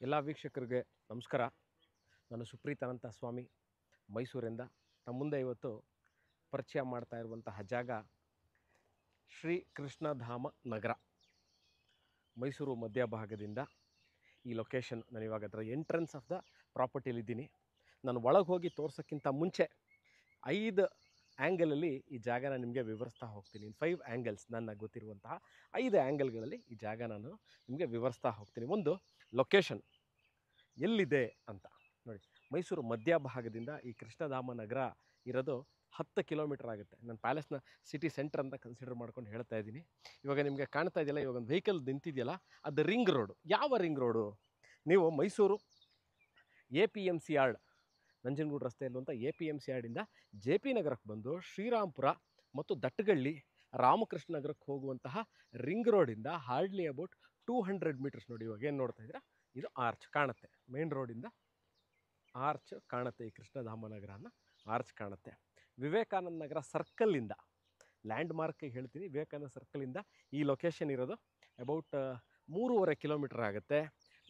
ಎಲ್ಲ ವೀಕ್ಷಕರಿಗೆ ನಮಸ್ಕಾರ. ನಾನು ಸುಪ್ರೀತ್ ಅನಂತ ಸ್ವಾಮಿ ಮೈಸೂರಿಂದ ನಮ್ಮ ಮುಂದೆ ಇವತ್ತು ಪರಿಚಯ ಮಾಡ್ತಾ ಇರುವಂತಹ ಜಾಗ ಶ್ರೀ ಕೃಷ್ಣಧಾಮ ನಗರ, ಮೈಸೂರು ಮಧ್ಯಭಾಗದಿಂದ ಈ ಲೊಕೇಶನ್. ನಾನು ಇವಾಗ ಅದರ ಎಂಟ್ರೆನ್ಸ್ ಆಫ್ ದ ಪ್ರಾಪರ್ಟಿಲಿದ್ದೀನಿ. ನಾನು ಒಳಗೆ ಹೋಗಿ ತೋರ್ಸೋಕ್ಕಿಂತ ಮುಂಚೆ 5 ಆ್ಯಂಗಲಲ್ಲಿ ಈ ಜಾಗನ ನಿಮಗೆ ವಿವರಿಸ್ತಾ ಹೋಗ್ತೀನಿ. 5 ಆ್ಯಂಗಲ್ಸ್, ನನ್ನ ಗೊತ್ತಿರುವಂತಹ 5 ಆ್ಯಂಗಲ್ಗಳಲ್ಲಿ ಈ ಜಾಗ ನಾನು ನಿಮಗೆ ವಿವರಿಸ್ತಾ ಹೋಗ್ತೀನಿ. ಒಂದು, ಲೊಕೇಶನ್ ಎಲ್ಲಿದೆ ಅಂತ ನೋಡಿ. ಮೈಸೂರು ಮಧ್ಯಭಾಗದಿಂದ ಈ ಕೃಷ್ಣಧಾಮ ನಗರ ಇರೋದು 10 ಕಿಲೋಮೀಟರ್ ಆಗುತ್ತೆ. ನಾನು ಪ್ಯಾಲೇಸ್ನ ಸಿಟಿ ಸೆಂಟರ್ ಅಂತ ಕನ್ಸಿಡರ್ ಮಾಡ್ಕೊಂಡು ಹೇಳ್ತಾ ಇದ್ದೀನಿ. ಇವಾಗ ನಿಮಗೆ ಕಾಣ್ತಾ ಇದೆಯಲ್ಲ, ಇವಾಗ ಒಂದು ವೆಹಿಕಲ್ ನಿಂತಿದೆಯಲ್ಲ, ಅದು ರಿಂಗ್ ರೋಡು. ಯಾವ ರಿಂಗ್ ರೋಡು? ನೀವು ಮೈಸೂರು APMC ಯಾರ್ಡ್, ನಂಜನಗೂಡು ರಸ್ತೆಯಲ್ಲುವಂಥ APMC ಯಾರ್ಡಿಂದ JP ನಗರಕ್ಕೆ ಬಂದು ಶ್ರೀರಾಮ್ಪುರ ಮತ್ತು ದಟ್ಟಗಳ್ಳಿ ರಾಮಕೃಷ್ಣ ನಗರಕ್ಕೆ ಹೋಗುವಂತಹ ರಿಂಗ್ ರೋಡಿಂದ ಹಾರ್ಡ್ಲಿ ಅಬೌಟ್ 200 ಮೀಟರ್ಸ್. ನೋಡಿ, ಇವಾಗ ಏನು ನೋಡ್ತಾ ಇದ್ದೀರಾ, ಇದು ಆರ್ಚ್ ಕಾಣುತ್ತೆ. ಮೇನ್ ರೋಡಿಂದ ಆರ್ಚ್ ಕಾಣುತ್ತೆ. ಈ ಕೃಷ್ಣಧಾಮ ನಗರನ ಆರ್ಚ್ ಕಾಣುತ್ತೆ. ವಿವೇಕಾನಂದ ನಗರ ಸರ್ಕಲ್ಲಿಂದ, ಲ್ಯಾಂಡ್ ಮಾರ್ಕಿಗೆ ಹೇಳ್ತೀನಿ, ವಿವೇಕಾನಂದ ಸರ್ಕಲಿಂದ ಈ ಲೊಕೇಶನ್ ಇರೋದು ಅಬೌಟ್ 3.5 ಕಿಲೋಮೀಟರ್ ಆಗುತ್ತೆ.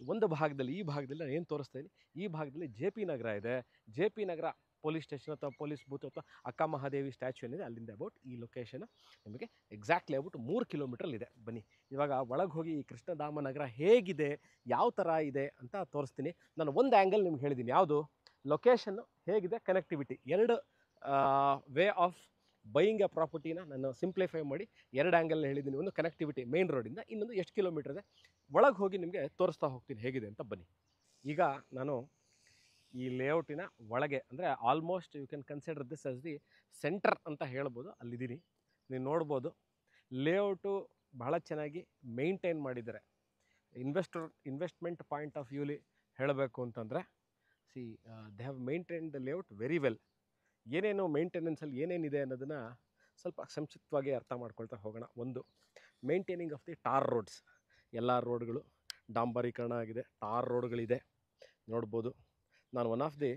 ಒಂದು ಭಾಗದಲ್ಲಿ, ಈ ಭಾಗದಲ್ಲಿ ನಾನು ಏನು ತೋರಿಸ್ತಾ ಇದ್ದೀನಿ, ಈ ಭಾಗದಲ್ಲಿ JP ನಗರ ಇದೆ. JP ನಗರ ಪೊಲೀಸ್ ಸ್ಟೇಷನ್ ಅಥವಾ ಪೊಲೀಸ್ ಬೂತ್ ಅಥವಾ ಅಕ್ಕ ಮಹಾದೇವಿ ಸ್ಟ್ಯಾಚ್ಯೂ ಏನಿದೆ ಅಲ್ಲಿಂದ ಅಬೌಟ್ ಈ ಲೊಕೇಶನ್ ನಿಮಗೆ ಎಕ್ಸಾಕ್ಟ್ಲಿ ಅಬೌಟ್ 3 ಕಿಲೋಮೀಟ್ರಲ್ಲಿದೆ. ಬನ್ನಿ ಇವಾಗ ಒಳಗೆ ಹೋಗಿ ಈ ಕೃಷ್ಣಧಾಮ ನಗರ ಹೇಗಿದೆ, ಯಾವ ಥರ ಇದೆ ಅಂತ ತೋರಿಸ್ತೀನಿ. ನಾನು ಒಂದು ಆ್ಯಂಗಲ್ ನಿಮ್ಗೆ ಹೇಳಿದ್ದೀನಿ, ಯಾವುದು? ಲೊಕೇಶನ್ನು ಹೇಗಿದೆ, connectivity. 2 way of buying a ಪ್ರಾಪರ್ಟಿನ ನಾನು ಸಿಂಪ್ಲಿಫೈ ಮಾಡಿ 2 ಆ್ಯಂಗಲ್ ಹೇಳಿದ್ದೀನಿ. ಒಂದು ಕನೆಕ್ಟಿವಿಟಿ ಮೇನ್ ರೋಡಿಂದ, ಇನ್ನೊಂದು ಎಷ್ಟು ಕಿಲೋಮೀಟರ್ ಇದೆ. ಒಳಗೆ ಹೋಗಿ ನಿಮಗೆ ತೋರಿಸ್ತಾ ಹೋಗ್ತೀನಿ ಹೇಗಿದೆ ಅಂತ. ಬನ್ನಿ. ಈಗ ನಾನು ಈ ಲೇಔಟಿನ ಒಳಗೆ, ಅಂದರೆ almost you can consider this as the centre ಅಂತ ಹೇಳ್ಬೋದು, ಅಲ್ಲಿದ್ದೀನಿ. ನೀವು ನೋಡ್ಬೋದು ಲೇಔಟು ಬಹಳ ಚೆನ್ನಾಗಿ ಮೇಂಟೈನ್ ಮಾಡಿದ್ದಾರೆ. ಇನ್ವೆಸ್ಟ್ಮೆಂಟ್ ಪಾಯಿಂಟ್ ಆಫ್ ವ್ಯೂಲಿ ಹೇಳಬೇಕು ಅಂತಂದರೆ, they have maintain the layout very well. ಏನೇನು ಮೇಂಟೆನೆನ್ಸಲ್ಲಿ ಏನೇನಿದೆ ಅನ್ನೋದನ್ನು ಸ್ವಲ್ಪ ಸಂಕ್ಷಿಪ್ತವಾಗಿ ಅರ್ಥ ಮಾಡ್ಕೊಳ್ತಾ ಹೋಗೋಣ. ಒಂದು, maintaining of the tar roads. ಎಲ್ಲ ರೋಡ್ಗಳು ಡಾಂಬರೀಕರಣ ಆಗಿದೆ, ಟಾರ್ ರೋಡ್ಗಳಿದೆ. ನೋಡ್ಬೋದು, ನಾನು one of the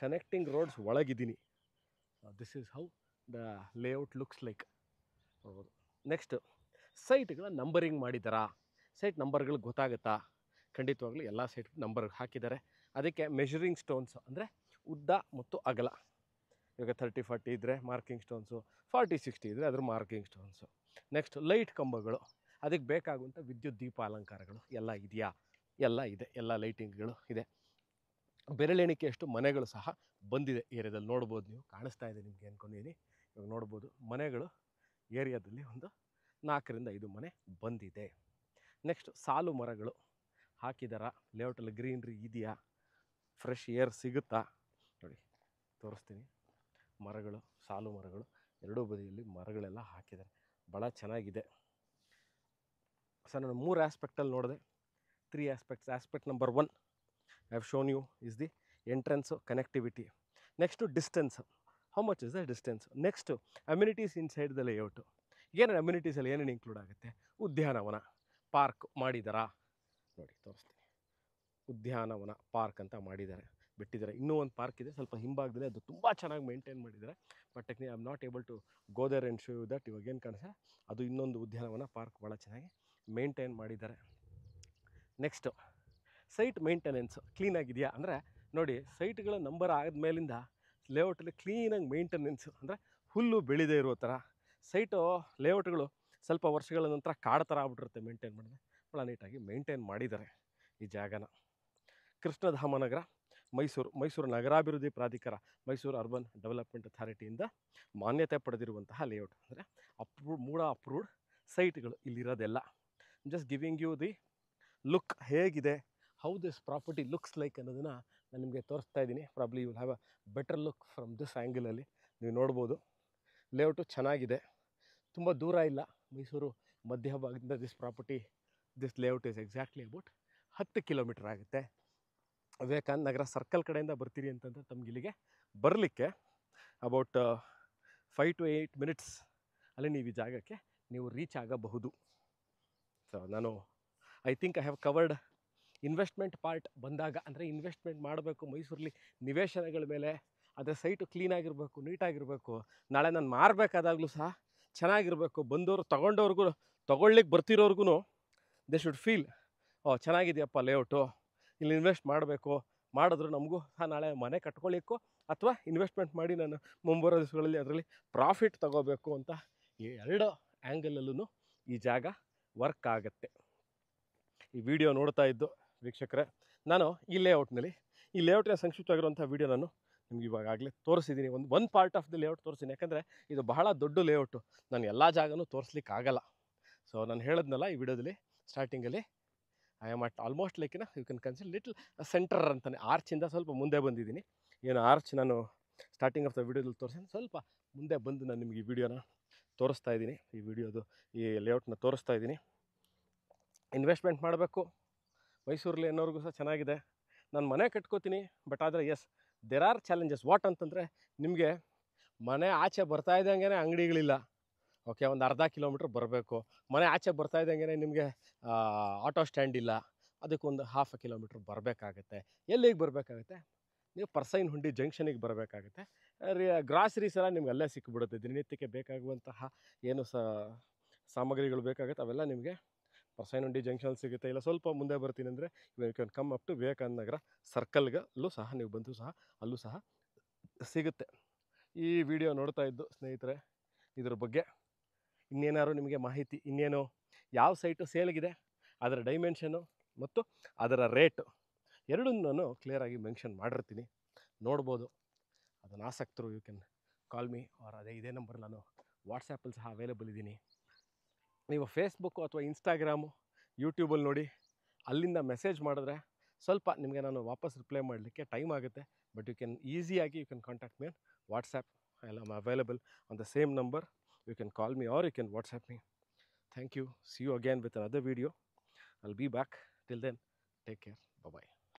connecting roads ಒಳಗಿದ್ದೀನಿ. This is how the layout looks like. ನೋಡ್ಬೋದು. ನೆಕ್ಸ್ಟು, ಸೈಟ್ಗಳ ನಂಬರಿಂಗ್ ಮಾಡಿದ್ದಾರಾ? ಸೈಟ್ ನಂಬರ್ಗಳು ಗೊತ್ತಾಗುತ್ತಾ? ಖಂಡಿತವಾಗ್ಲೂ ಎಲ್ಲ ಸೈಟ್ ನಂಬರ್ ಹಾಕಿದ್ದಾರೆ. ಅದಕ್ಕೆ ಮೆಷರಿಂಗ್ ಸ್ಟೋನ್ಸ್, ಅಂದರೆ ಉದ್ದ ಮತ್ತು ಅಗಲ. ಇವಾಗ 30-40 ಇದ್ದರೆ ಮಾರ್ಕಿಂಗ್ ಸ್ಟೋನ್ಸು, 40-60 ಇದ್ದರೆ ಅದ್ರ ಮಾರ್ಕಿಂಗ್ ಸ್ಟೋನ್ಸು. ನೆಕ್ಸ್ಟ್, ಲೈಟ್ ಕಂಬಗಳು, ಅದಕ್ಕೆ ಬೇಕಾಗುವಂಥ ವಿದ್ಯುತ್ ದೀಪ ಅಲಂಕಾರಗಳು ಎಲ್ಲ ಇದೆಯಾ? ಎಲ್ಲ ಇದೆ, ಎಲ್ಲ ಲೈಟಿಂಗ್ಗಳು ಇದೆ. ಬೆರಳೆಣಿಕೆಯಷ್ಟು ಮನೆಗಳು ಸಹ ಬಂದಿದೆ ಏರಿಯಾದಲ್ಲಿ. ನೋಡ್ಬೋದು, ನೀವು ಕಾಣಿಸ್ತಾ ಇದೆ ನಿಮಗೆ ಅಂದ್ಕೊಂಡಿದ್ದೀನಿ. ಇವಾಗ ನೋಡ್ಬೋದು, ಮನೆಗಳು ಏರಿಯಾದಲ್ಲಿ ಒಂದು 4-5 ಮನೆ ಬಂದಿದೆ. ನೆಕ್ಸ್ಟ್, ಸಾಲು ಮರಗಳು ಹಾಕಿದಾರ? ಲೇಔಟಲ್ಲಿ ಗ್ರೀನ್ರಿ ಇದೆಯಾ? ಫ್ರೆಶ್ ಏರ್ ಸಿಗುತ್ತಾ? ನೋಡಿ, ತೋರಿಸ್ತೀನಿ. ಮರಗಳು, ಸಾಲು ಮರಗಳು, ಎರಡೂ ಬದಿಯಲ್ಲಿ ಮರಗಳೆಲ್ಲ ಹಾಕಿದ್ದಾರೆ. ಭಾಳ ಚೆನ್ನಾಗಿದೆ. ಸರ್, ನಾನು 3 ಆಸ್ಪೆಕ್ಟಲ್ಲಿ ನೋಡಿದೆ. 3 aspects. Aspect number 1 I have shown you is the entrance, connectivity. Next, distance. How much is the distance? Next, amenities inside the layout. ಏನೇನು ಅಮ್ಯುನಿಟೀಸಲ್ಲಿ ಏನೇನು ಇನ್ಕ್ಲೂಡ್ ಆಗುತ್ತೆ? ಉದ್ಯಾನವನ, ಪಾರ್ಕ್ ಮಾಡಿದಾರಾ? ನೋಡಿ, ತೋರಿಸ್ತೀನಿ. ಉದ್ಯಾನವನ, ಪಾರ್ಕ್ ಅಂತ ಮಾಡಿದ್ದಾರೆ, ಬಿಟ್ಟಿದ್ದಾರೆ. ಇನ್ನೂ ಒಂದು ಪಾರ್ಕ್ ಇದೆ ಸ್ವಲ್ಪ ಹಿಂಭಾಗದಲ್ಲಿ, ಅದು ತುಂಬ ಚೆನ್ನಾಗಿ ಮೇಂಟೈನ್ ಮಾಡಿದ್ದಾರೆ. But I am not able to go there and show you that. ಇವಾಗ ಏನು ಕಾಣಿಸ್ತಾ, ಅದು ಇನ್ನೊಂದು ಉದ್ಯಾನವನ, ಪಾರ್ಕ್ ಭಾಳ ಚೆನ್ನಾಗಿ ಮೇಂಟೈನ್ ಮಾಡಿದ್ದಾರೆ. ನೆಕ್ಸ್ಟು, ಸೈಟ್ ಮೇಂಟೆನೆನ್ಸು ಕ್ಲೀನಾಗಿದೆಯಾ? ಅಂದರೆ ನೋಡಿ, ಸೈಟ್ಗಳ ನಂಬರ್ ಆದಮೇಲಿಂದ ಲೇಔಟಲ್ಲಿ ಕ್ಲೀನಾಗಿ ಮೇಂಟೆನೆನ್ಸು, ಅಂದರೆ ಹುಲ್ಲು ಬೆಳೆದೇ ಇರೋ ಥರ ಸೈಟು ಲೇಔಟ್ಗಳು ಸ್ವಲ್ಪ ವರ್ಷಗಳ ನಂತರ ಕಾಡು ಥರ ಆಗ್ಬಿಟ್ಟಿರುತ್ತೆ ಮೇಂಟೈನ್ ಮಾಡಿದ್ರೆ. ಭಾಳ ನೀಟಾಗಿ ಮೇಂಟೈನ್ ಮಾಡಿದ್ದಾರೆ ಈ ಜಾಗನ. ಕೃಷ್ಣಧಾಮ ನಗರ, ಮೈಸೂರು ನಗರಾಭಿವೃದ್ಧಿ ಪ್ರಾಧಿಕಾರ, ಮೈಸೂರು ಅರ್ಬನ್ ಡೆವಲಪ್ಮೆಂಟ್ ಅಥಾರಿಟಿಯಿಂದ ಮಾನ್ಯತೆ ಪಡೆದಿರುವಂತಹ ಲೇಔಟ್. ಅಂದರೆ ಅಪ್ರೂವ್ಡ್ ಸೈಟ್ಗಳು ಇಲ್ಲಿರೋದೆಲ್ಲ. Just giving you the look, ಹೇಗಿದೆ, how this property looks like ಅನ್ನೋದನ್ನು ನಾನು ನಿಮಗೆ ತೋರಿಸ್ತಾ ಇದ್ದೀನಿ. Probably you will have a better look from this ಆ್ಯಂಗಲಲ್ಲಿ. ನೀವು ನೋಡ್ಬೋದು, ಲೇಔಟು ಚೆನ್ನಾಗಿದೆ, ತುಂಬ ದೂರ ಇಲ್ಲ. ಮೈಸೂರು ಮಧ್ಯಭಾಗದಿಂದ this layout is exactly about 10 kilometre ಆಗುತ್ತೆ. ವಿವೇಕಾನಂದ ನಗರ ಸರ್ಕಲ್ ಕಡೆಯಿಂದ ಬರ್ತೀರಿ ಅಂತಂದರೆ ತಮ್ಗೆ ಇಲ್ಲಿಗೆ ಬರಲಿಕ್ಕೆ ಅಬೌಟ್ 5 to 8 ಮಿನಿಟ್ಸ್ ಅಲ್ಲಿ ನೀವು ಈ ಜಾಗಕ್ಕೆ ನೀವು ರೀಚ್ ಆಗಬಹುದು. ಸೊ ನಾನು I think I have covered investment part ಬಂದಾಗ. ಅಂದರೆ ಇನ್ವೆಸ್ಟ್ಮೆಂಟ್ ಮಾಡಬೇಕು ಮೈಸೂರಲ್ಲಿ ನಿವೇಶನಗಳ ಮೇಲೆ, ಅದರ ಸೈಟು ಕ್ಲೀನಾಗಿರಬೇಕು, ನೀಟಾಗಿರಬೇಕು. ನಾಳೆ ನಾನು ಮಾರಬೇಕಾದಾಗಲೂ ಸಹ ಚೆನ್ನಾಗಿರಬೇಕು. ಬಂದವರು ತೊಗೊಳ್ಳಿಕ್ಕೆ ಬರ್ತಿರೋರ್ಗು ದೇ ಶುಡ್ ಫೀಲ್, ಓ ಚೆನ್ನಾಗಿದೆಯಪ್ಪ ಲೇಔಟು, ಇಲ್ಲಿ ಇನ್ವೆಸ್ಟ್ ಮಾಡಬೇಕು, ಮಾಡಿದ್ರು ನಮಗೂ ಸಹ ನಾಳೆ ಮನೆ ಕಟ್ಕೊಳ್ಳಿಕ್ಕೋ ಅಥವಾ ಇನ್ವೆಸ್ಟ್ಮೆಂಟ್ ಮಾಡಿ ನಾನು ಮುಂಬರೋ ದಿವಸಗಳಲ್ಲಿ ಅದರಲ್ಲಿ ಪ್ರಾಫಿಟ್ ತಗೋಬೇಕು ಅಂತ ಈ ಎರಡು ಆ್ಯಂಗಲಲ್ಲೂ ಈ ಜಾಗ ವರ್ಕ್ ಆಗುತ್ತೆ. ಈ ವಿಡಿಯೋ ನೋಡ್ತಾ ಇದ್ದು ವೀಕ್ಷಕರೇ, ನಾನು ಈ ಲೇಔಟ್ನ ಸಂಕ್ಷಿಪ್ತವಾಗಿರುವಂಥ ವಿಡಿಯೋ ನಾನು ನಿಮ್ಗೆ ಇವಾಗಲೇ ತೋರಿಸಿದ್ದೀನಿ. ಒಂದು ಪಾರ್ಟ್ ಆಫ್ ದಿ ಲೇಔಟ್ ತೋರಿಸಿದ್ದೀನಿ, ಯಾಕಂದರೆ ಇದು ಬಹಳ ದೊಡ್ಡ ಲೇಔಟು, ನಾನು ಎಲ್ಲ ಜಾಗನೂ ತೋರಿಸ್ಲಿಕ್ಕೆ ಆಗಲ್ಲ. ಸೊ ನಾನು ಹೇಳಿದ್ನಲ್ಲ ಈ ವಿಡಿಯೋದಲ್ಲಿ ಸ್ಟಾರ್ಟಿಂಗಲ್ಲಿ, ಐ ಆಮ್ ಅಟ್ ಆಲ್ಮೋಸ್ಟ್ ಲೈಕಿನ you can consider little centre ಅಂತಾನೆ, ಆರ್ಚಿಂದ ಸ್ವಲ್ಪ ಮುಂದೆ ಬಂದಿದ್ದೀನಿ. ಏನು ಆರ್ಚ್ ನಾನು ಸ್ಟಾರ್ಟಿಂಗ್ ಆಫ್ ದ ವಿಡಿಯೋದಲ್ಲಿ ತೋರಿಸಿದ್ದೀನಿ, ಸ್ವಲ್ಪ ಮುಂದೆ ಬಂದು ನಾನು ನಿಮಗೆ ಈ ವಿಡಿಯೋನ ತೋರಿಸ್ತಾ ಇದ್ದೀನಿ, ಈ ಲೇಔಟ್ನ ತೋರಿಸ್ತಾ ಇದ್ದೀನಿ. ಇನ್ವೆಸ್ಟ್ಮೆಂಟ್ ಮಾಡಬೇಕು ಮೈಸೂರಲ್ಲಿ ಅನ್ನೋರಿಗೂ ಸಹ ಚೆನ್ನಾಗಿದೆ. ನಾನು ಮನೆ ಕಟ್ಕೋತೀನಿ, ಬಟ್ ಆದರೆ yes there are challenges. What ಅಂತಂದರೆ, ನಿಮಗೆ ಮನೆ ಆಚೆ ಬರ್ತಾ ಇದ್ದಂಗೆ ಅಂಗಡಿಗಳಿಲ್ಲ. ಓಕೆ, ಒಂದು ಅರ್ಧ ಕಿಲೋಮೀಟ್ರ್ ಬರಬೇಕು. ಮನೆ ಆಚೆ ಬರ್ತಾ ಇದ್ದಂಗೆ ನಿಮಗೆ ಆಟೋ ಸ್ಟ್ಯಾಂಡ್ ಇಲ್ಲ, ಅದಕ್ಕೊಂದು 1/2 ಕಿಲೋಮೀಟ್ರ್ ಬರಬೇಕಾಗತ್ತೆ. ಎಲ್ಲಿಗೆ ಬರಬೇಕಾಗತ್ತೆ? ನೀವು ಪರ್ಸೈನಹುಂಡಿ ಜಂಕ್ಷನಿಗೆ ಬರಬೇಕಾಗುತ್ತೆ. ಗ್ರಾಸರೀಸ್ ಎಲ್ಲ ನಿಮ್ಗೆ ಅಲ್ಲೇ ಸಿಕ್ಕಿಬಿಡುತ್ತೆ. ದಿನನಿತ್ಯಕ್ಕೆ ಬೇಕಾಗುವಂತಹ ಏನು ಸಾಮಗ್ರಿಗಳು ಬೇಕಾಗುತ್ತೆ ಅವೆಲ್ಲ ನಿಮಗೆ ಪರ್ಸೈನಹುಂಡಿ ಜಂಕ್ಷನ್ ಸಿಗುತ್ತೆ. ಇಲ್ಲ ಸ್ವಲ್ಪ ಮುಂದೆ ಬರ್ತೀನಿ ಅಂದರೆ you can come up to Vivekananda Nagar ಸರ್ಕಲ್ಗಲ್ಲೂ ಸಹ ನೀವು ಬಂದು ಸಹ ಅಲ್ಲೂ ಸಹ ಸಿಗುತ್ತೆ. ಈ ವಿಡಿಯೋ ನೋಡ್ತಾ ಇದ್ದು ಸ್ನೇಹಿತರೆ, ಇದ್ರ ಬಗ್ಗೆ ಇನ್ನೇನಾದ್ರು ನಿಮಗೆ ಮಾಹಿತಿ, ಇನ್ನೇನು ಯಾವ ಸೈಟು ಸೇಲ್ಗಿದೆ, ಅದರ ಡೈಮೆನ್ಷನು ಮತ್ತು ಅದರ ರೇಟು ಎರಡನ್ನೂ ನಾನು ಕ್ಲಿಯರಾಗಿ ಮೆನ್ಷನ್ ಮಾಡಿರ್ತೀನಿ, ನೋಡ್ಬೋದು. ಅದನ್ನು ಆಸಕ್ತರು you can call me, or ಇದೇ ನಂಬರ್ ನಾನು ವಾಟ್ಸಾಪಲ್ಲಿ ಸಹ ಅವೈಲೇಬಲ್ ಇದ್ದೀನಿ. ನೀವು ಫೇಸ್ಬುಕ್ಕು ಅಥವಾ ಇನ್ಸ್ಟಾಗ್ರಾಮು, ಯೂಟ್ಯೂಬಲ್ಲಿ ನೋಡಿ ಅಲ್ಲಿಂದ ಮೆಸೇಜ್ ಮಾಡಿದ್ರೆ ಸ್ವಲ್ಪ ನಿಮಗೆ ನಾನು ವಾಪಸ್ ರಿಪ್ಲೈ ಮಾಡಲಿಕ್ಕೆ ಟೈಮ್ ಆಗುತ್ತೆ. ಬಟ್ ಯು ಕ್ಯಾನ್ ಈಸಿಯಾಗಿ you can contact me on WhatsApp. I am available on the same number. You can call me or you can WhatsApp me. Thank you. See you again with another video. I'll be back. Till then, take care. Bye-bye.